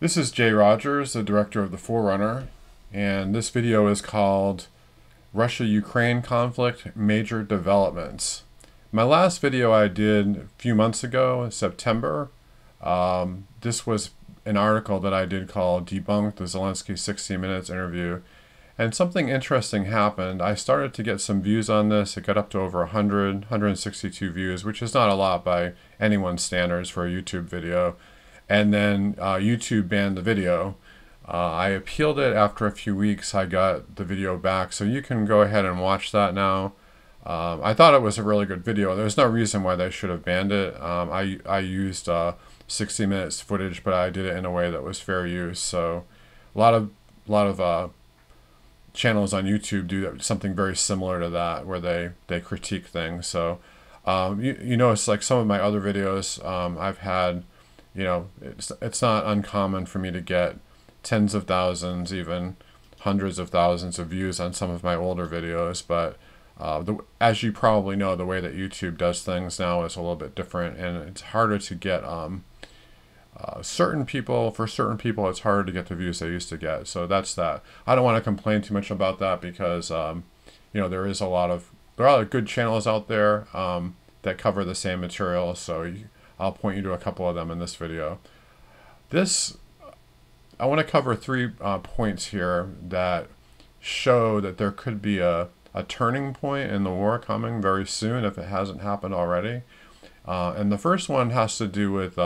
This is Jay Rogers, the director of The Forerunner, and this video is called Russia-Ukraine Conflict Major Developments. My last video I did a few months ago in September. This was an article that I did called Debunked the Zelensky 60 Minutes interview. And something interesting happened. I started to get some views on this. It got up to over 162 views, which is not a lot by anyone's standards for a YouTube video. And then YouTube banned the video. I appealed it. After a few weeks, I got the video back. So you can go ahead and watch that now. I thought it was a really good video. There's no reason why they should have banned it. I used 60 minutes footage, but I did it in a way that was fair use. So a lot of channels on YouTube do something very similar to that, where they critique things. So you know, it's like some of my other videos. I've had, you know, it's not uncommon for me to get tens of thousands, even hundreds of thousands of views on some of my older videos. But as you probably know, the way that YouTube does things now is a little bit different, and it's harder to get for certain people, it's harder to get the views they used to get. So that's that. I don't want to complain too much about that because, you know, there are a lot of good channels out there that cover the same material. So I'll point you to a couple of them in this video. I want to cover three points here that show that there could be a turning point in the war coming very soon if it hasn't happened already. And the first one has to do with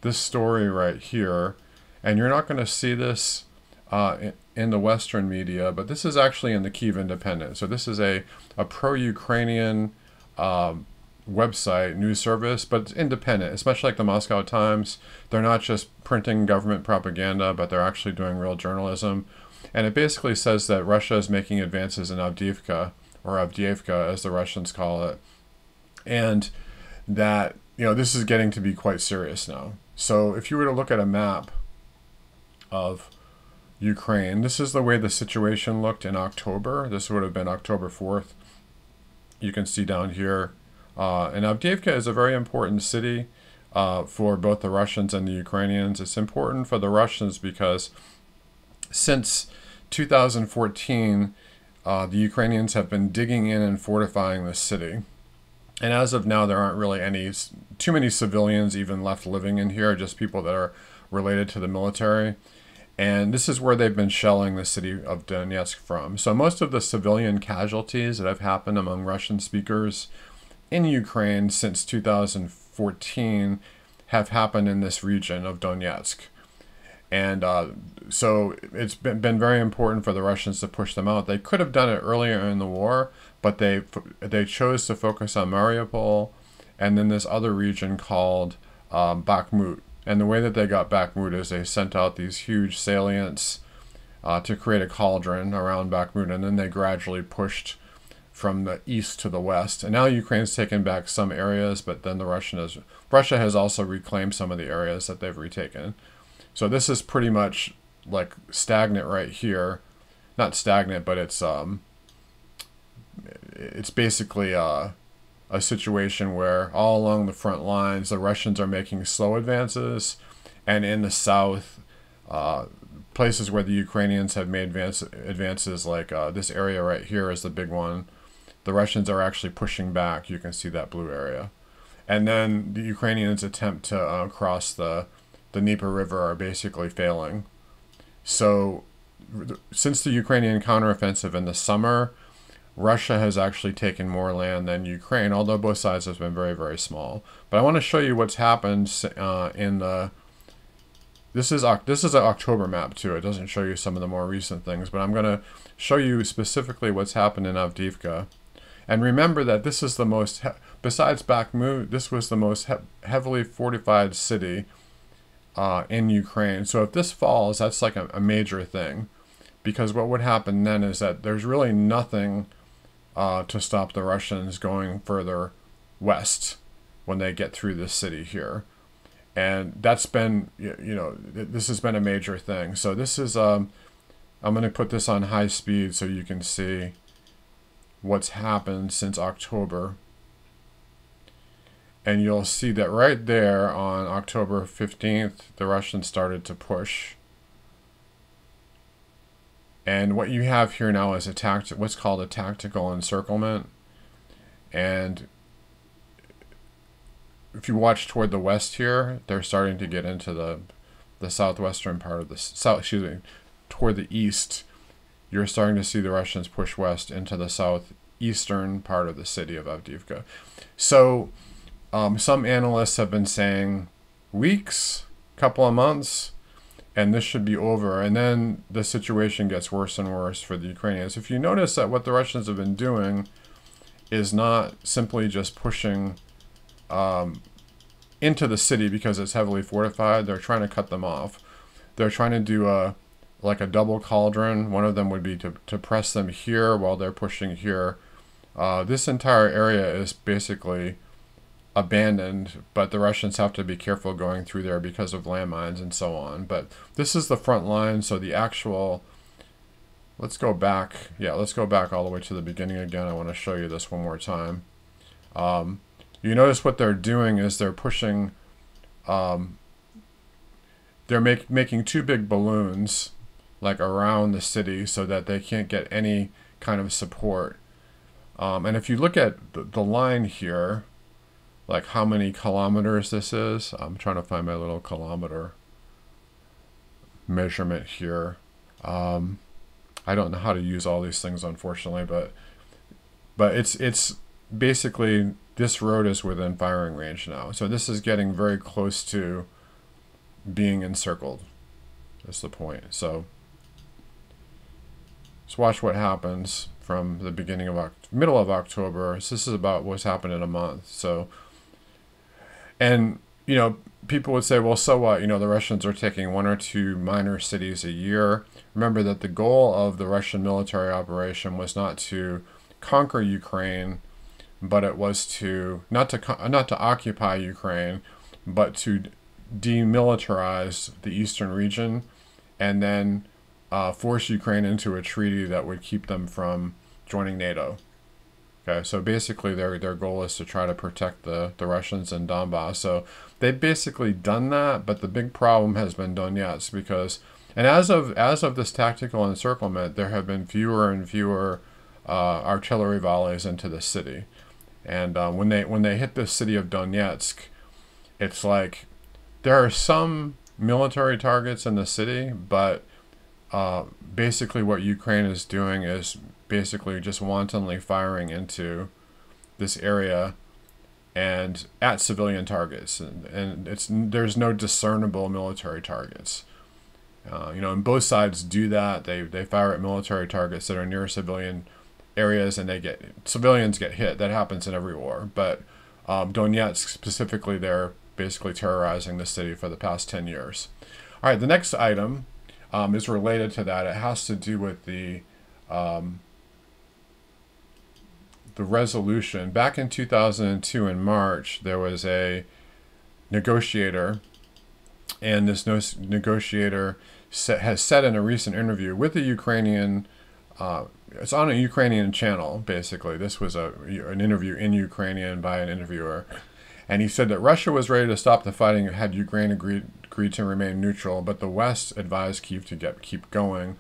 this story right here, and you're not going to see this in the Western media, but this is actually in the Kyiv Independent. So this is a pro-Ukrainian website, news service, but it's independent. It's much like the Moscow Times. They're not just printing government propaganda, but they're actually doing real journalism. And it basically says that Russia is making advances in Avdiivka, or Avdiivka as the Russians call it, and that, you know, this is getting to be quite serious now. So if you were to look at a map of Ukraine, this is the way the situation looked in October. This would have been October 4th. You can see down here. And Avdiivka is a very important city for both the Russians and the Ukrainians. It's important for the Russians because since 2014, the Ukrainians have been digging in and fortifying this city. And as of now, there aren't really too many civilians even left living in here, just people that are related to the military. And this is where they've been shelling the city of Donetsk from. So most of the civilian casualties that have happened among Russian speakers in Ukraine since 2014 have happened in this region of Donetsk. And so it's been very important for the Russians to push them out. They could have done it earlier in the war, but they chose to focus on Mariupol and then this other region called Bakhmut. And the way that they got Bakhmut is they sent out these huge salients to create a cauldron around Bakhmut, and then they gradually pushed from the east to the west. And now Ukraine's taken back some areas, but then Russia has also reclaimed some of the areas that they've retaken. So this is pretty much like stagnant right here. Not stagnant, but it's basically a situation where all along the front lines, the Russians are making slow advances, and in the south, places where the Ukrainians have made advances, like this area right here is the big one. The Russians are actually pushing back. You can see that blue area. And then the Ukrainians attempt to cross the Dnieper River are basically failing. So since the Ukrainian counteroffensive in the summer, Russia has actually taken more land than Ukraine, although both sides have been very, very small. But I want to show you what's happened this is an October map too. It doesn't show you some of the more recent things, but I'm going to show you specifically what's happened in Avdiivka. And remember that this is the most, besides Bakhmut, this was the most heavily fortified city in Ukraine. So if this falls, that's like a major thing, because what would happen then is that there's really nothing to stop the Russians going further west when they get through this city here. And that's been, you know, this has been a major thing. So this is, I'm going to put this on high speed so you can see what's happened since October. And you'll see that right there on October 15th, the Russians started to push. And what you have here now is what's called a tactical encirclement. And if you watch toward the west here, they're starting to get into the southwestern part of the south. Excuse me, toward the east, you're starting to see the Russians push west into the southeastern part of the city of Avdiivka. So some analysts have been saying weeks, couple of months, and this should be over. And then the situation gets worse and worse for the Ukrainians. If you notice that what the Russians have been doing is not simply just pushing into the city because it's heavily fortified. They're trying to cut them off. They're trying to do like a double cauldron. One of them would be to press them here while they're pushing here. This entire area is basically abandoned, but the Russians have to be careful going through there because of landmines and so on. But this is the front line, so the actual... Let's go back. Yeah, let's go back all the way to the beginning again. I want to show you this one more time. You notice what they're doing is they're pushing... they're making two big balloons like around the city so that they can't get any kind of support. And if you look at the line here, like how many kilometers this is, I'm trying to find my little kilometer measurement here. I don't know how to use all these things, unfortunately, but it's basically, this road is within firing range now. So this is getting very close to being encircled. That's the point. So let's watch what happens from the beginning of middle of October. So this is about what's happened in a month. So, and you know, people would say, well, so what? You know, the Russians are taking 1 or 2 minor cities a year. Remember that the goal of the Russian military operation was not to conquer Ukraine, but it was to not to occupy Ukraine, but to demilitarize the eastern region, and then force Ukraine into a treaty that would keep them from joining NATO. Okay, so basically their goal is to try to protect the Russians in Donbass. So they've basically done that, but the big problem has been Donetsk, because, and as of this tactical encirclement, there have been fewer and fewer artillery volleys into the city. And when they hit the city of Donetsk, it's like there are some military targets in the city, but basically what Ukraine is doing is basically just wantonly firing into this area and at civilian targets, and there's no discernible military targets. You know, and both sides do that. They fire at military targets that are near civilian areas, and civilians get hit. That happens in every war. But Donetsk specifically, they're basically terrorizing the city for the past 10 years. All right, the next item is related to that. It has to do with the resolution. Back in 2002 in March, there was a negotiator, and this negotiator has said in a recent interview with a Ukrainian, it's on a Ukrainian channel, basically. This was an interview in Ukrainian by an interviewer. And he said that Russia was ready to stop the fighting had Ukraine agreed to remain neutral, but the West advised Kyiv to keep going.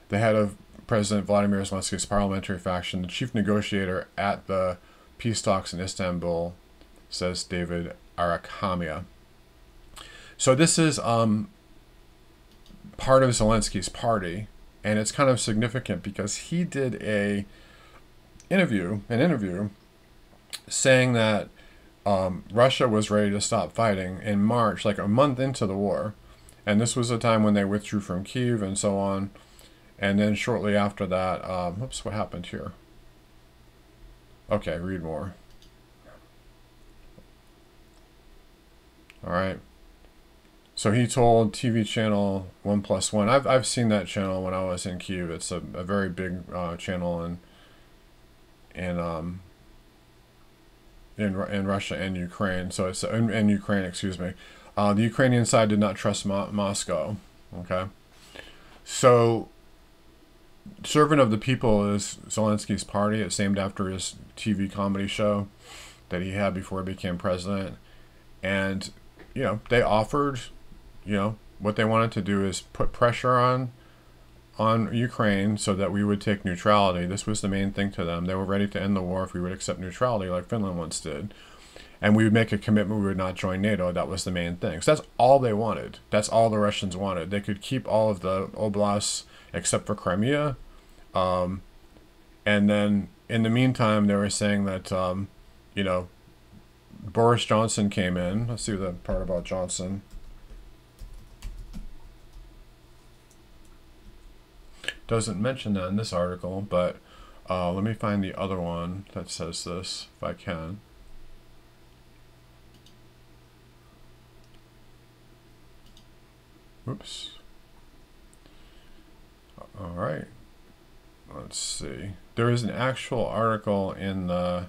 The head of President Vladimir Zelensky's parliamentary faction, the chief negotiator at the peace talks in Istanbul, says David Arakhamia. So this is part of Zelensky's party, and it's kind of significant because he did an interview saying that Russia was ready to stop fighting in March, like a month into the war. And this was a time when they withdrew from Kyiv and so on. And then shortly after that, oops, what happened here? Okay, read more. All right. So he told TV channel 1+1. I've seen that channel when I was in Kyiv. It's a very big channel in Russia and Ukraine. So it's in Ukraine, excuse me. The Ukrainian side did not trust Moscow. Okay. So Servant of the People is Zelensky's party. It's named after his TV comedy show. that he had before he became president. And, you know, they offered, you know, what they wanted to do is put pressure on Ukraine so that we would take neutrality. This was the main thing to them. They were ready to end the war if we would accept neutrality like Finland once did. And we would make a commitment we would not join NATO. That was the main thing. So that's all they wanted. That's all the Russians wanted. They could keep all of the oblasts except for Crimea. And then in the meantime, they were saying that, you know, Boris Johnson came in. Let's see the part about Johnson. Doesn't mention that in this article, but let me find the other one that says this, if I can. Oops. All right. Let's see. There is an actual article in the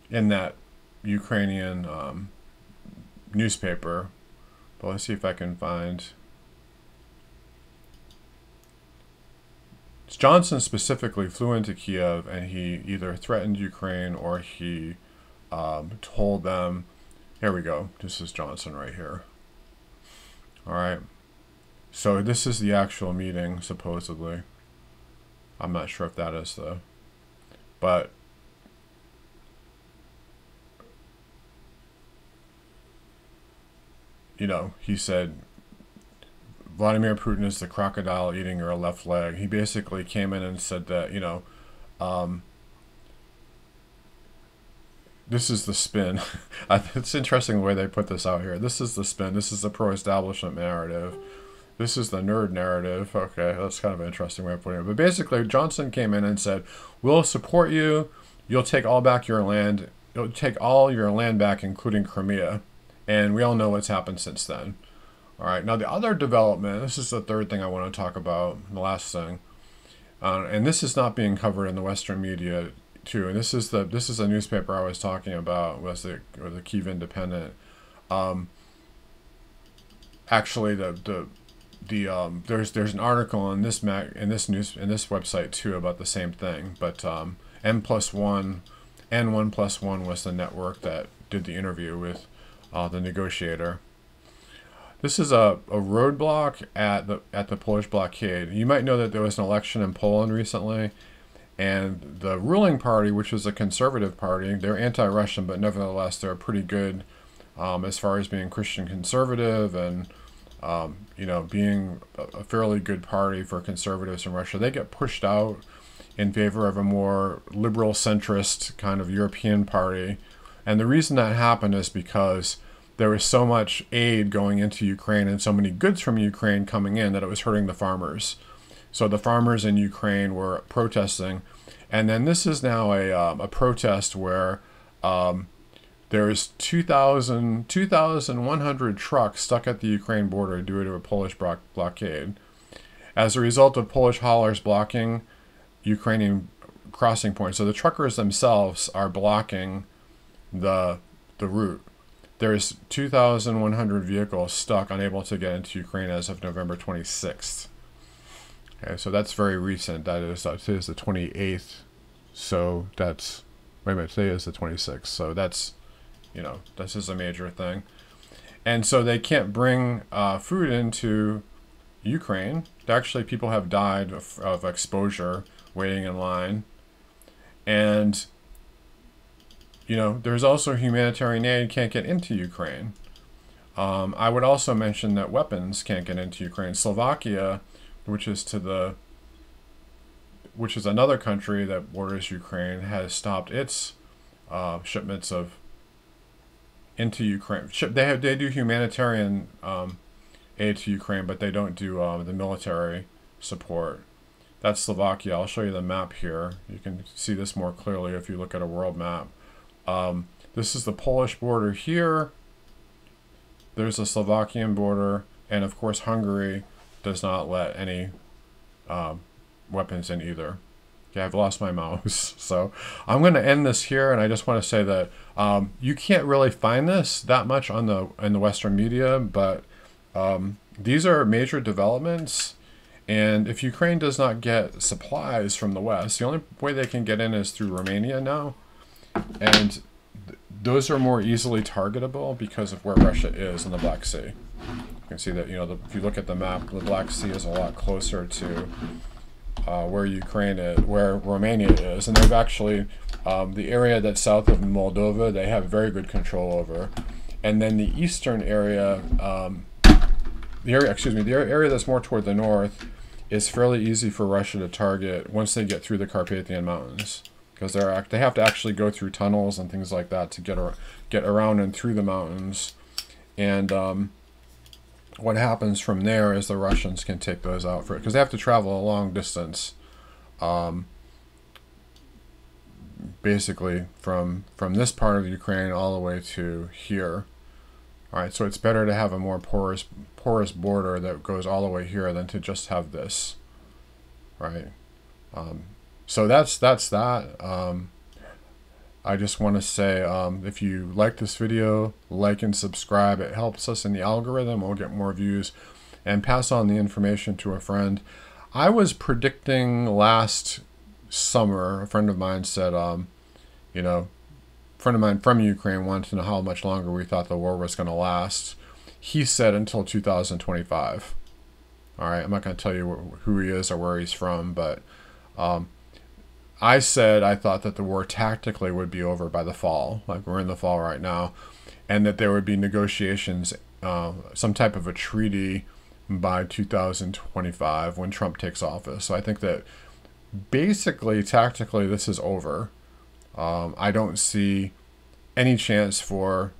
that Ukrainian newspaper. But let's see if I can find. Johnson specifically flew into Kiev, and he either threatened Ukraine or he told them. Here we go. This is Johnson right here. All right. So this is the actual meeting, supposedly. I'm not sure if that is though. But you know, he said, Vladimir Putin is the crocodile eating your left leg. He basically came in and said that, you know, this is the spin. It's interesting the way they put this out here. This is the spin. This is the pro-establishment narrative. This is the nerd narrative. Okay, that's kind of an interesting way of putting it. But basically, Johnson came in and said, we'll support you. You'll take all back your land. You'll take all your land back, including Crimea. And we all know what's happened since then. All right, now the other development, this is the third thing I want to talk about, the last thing. And this is not being covered in the Western media too. And this is a newspaper I was talking about, was the Kyiv Independent. Actually, there's an article in this website too about the same thing. But N1+1 was the network that did the interview with the negotiator. This is a roadblock at the Polish blockade. You might know that there was an election in Poland recently, and the ruling party, which was a conservative party, they're anti-Russian, but nevertheless they're pretty good as far as being Christian conservative and you know, being a fairly good party for conservatives in Russia. They get pushed out in favor of a more liberal centrist kind of European party. And the reason that happened is because there was so much aid going into Ukraine and so many goods from Ukraine coming in that it was hurting the farmers. So the farmers in Ukraine were protesting. And then this is now a protest where there's 2,100 trucks stuck at the Ukraine border due to a Polish blockade. As a result of Polish haulers blocking Ukrainian crossing points. So the truckers themselves are blocking the route. There's 2,100 vehicles stuck, unable to get into Ukraine as of November 26th. Okay, so that's very recent. That is, today is the 28th. So that's, wait a minute, today is the 26th. So that's, you know, this is a major thing. And so they can't bring food into Ukraine. Actually, people have died of exposure waiting in line. And you know, there's also humanitarian aid can't get into Ukraine. I would also mention that weapons can't get into Ukraine. Slovakia, which is another country that borders Ukraine, has stopped its shipments into Ukraine. They do humanitarian aid to Ukraine, but they don't do the military support. That's Slovakia. I'll show you the map here. You can see this more clearly if you look at a world map. This is the Polish border here. There's the Slovakian border, and of course Hungary does not let any weapons in either. Okay, I've lost my mouse, so I'm going to end this here, and I just want to say that you can't really find this that much in the Western media, but these are major developments And if Ukraine does not get supplies from the West, the only way they can get in is through Romania now. And those are more easily targetable because of where Russia is in the Black Sea. You can see that, you know, if you look at the map, the Black Sea is a lot closer to where Ukraine is, where Romania is. And they've actually, the area that's south of Moldova, they have very good control over. And then the eastern area, the area that's more toward the north is fairly easy for Russia to target once they get through the Carpathian Mountains, because they have to actually go through tunnels and things like that to get around and through the mountains. And what happens from there is the Russians can take those out for it, because they have to travel a long distance, basically from this part of Ukraine all the way to here. All right, so it's better to have a more porous border that goes all the way here than to just have this, right? So that's that. I just want to say, if you like this video, like and subscribe. It helps us in the algorithm. We'll get more views, and pass on the information to a friend. I was predicting last summer, a friend of mine said, you know, a friend of mine from Ukraine wanted to know how much longer we thought the war was going to last. He said until 2025. All right, I'm not going to tell you who he is or where he's from, but I said I thought that the war tactically would be over by the fall, like we're in the fall right now, and that there would be negotiations, some type of a treaty by 2025 when Trump takes office. So I think that basically, tactically, this is over. I don't see any chance for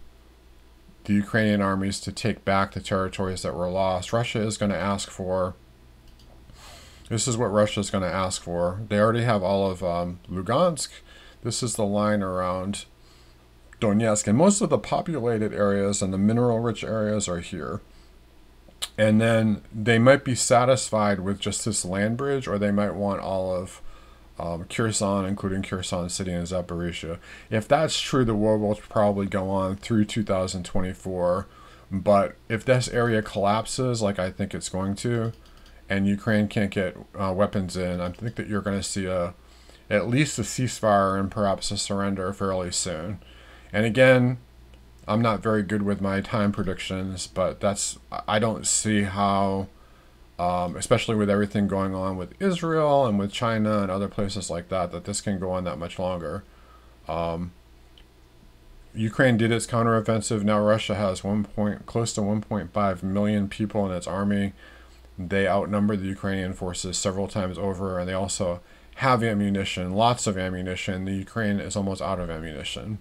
the Ukrainian armies to take back the territories that were lost. Russia is going to ask for, this is what Russia is going to ask for. They already have all of Lugansk. This is the line around Donetsk. And most of the populated areas and the mineral-rich areas are here. And then they might be satisfied with just this land bridge, or they might want all of Kherson, including Kherson City and Zaporizhia. If that's true, the war will probably go on through 2024. But if this area collapses, like I think it's going to, and Ukraine can't get weapons in, I think that you're going to see at least a ceasefire and perhaps a surrender fairly soon. And again, I'm not very good with my time predictions, but I don't see how, especially with everything going on with Israel and with China and other places like that, that this can go on that much longer. Ukraine did its counteroffensive. Now Russia has close to 1.5 million people in its army. They outnumber the Ukrainian forces several times over, and they also have ammunition, lots of ammunition. The Ukraine is almost out of ammunition.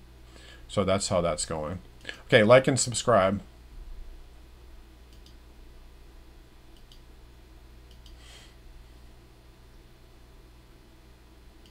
So that's how that's going. Okay, like and subscribe.